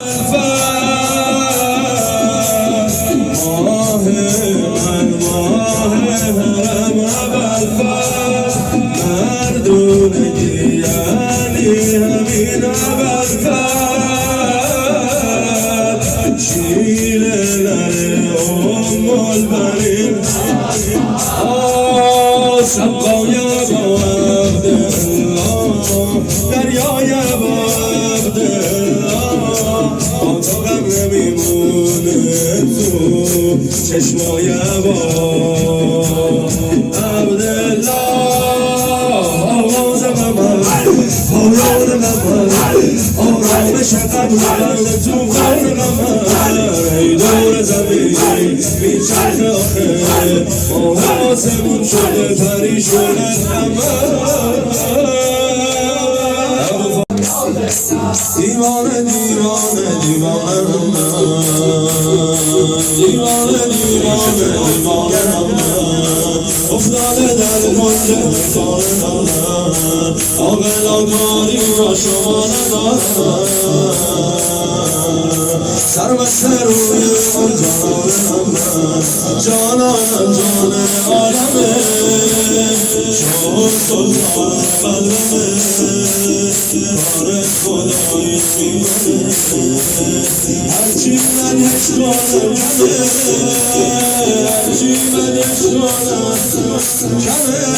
ماه من ماه حرم ابوالفضل مردونگی یعنی همین ابوالفضل شیره نره البنین سقای با عبدالله دریای با عبدالله آتا غم نمیمونه تو چشمای با عبدالله آواز غمم پایان غمم آرامش قبل تو غم غمم ای دور زمین میچرخه آخه ماه آسمون شده پریشون دیوانه دیوانه دیوانه دیوانه دیوانه دیوانه افتاده در کنج مثال عاقلانگاری را شما ندارم سربسته روی اون جانانم جان عالمه شما سلطان قلبمه کار خدایی میکنه هرچی من عشقانم کمه هرچی من عشقانم کمه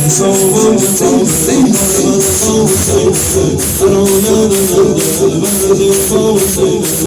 صوبان جتام دیوانه من صوبان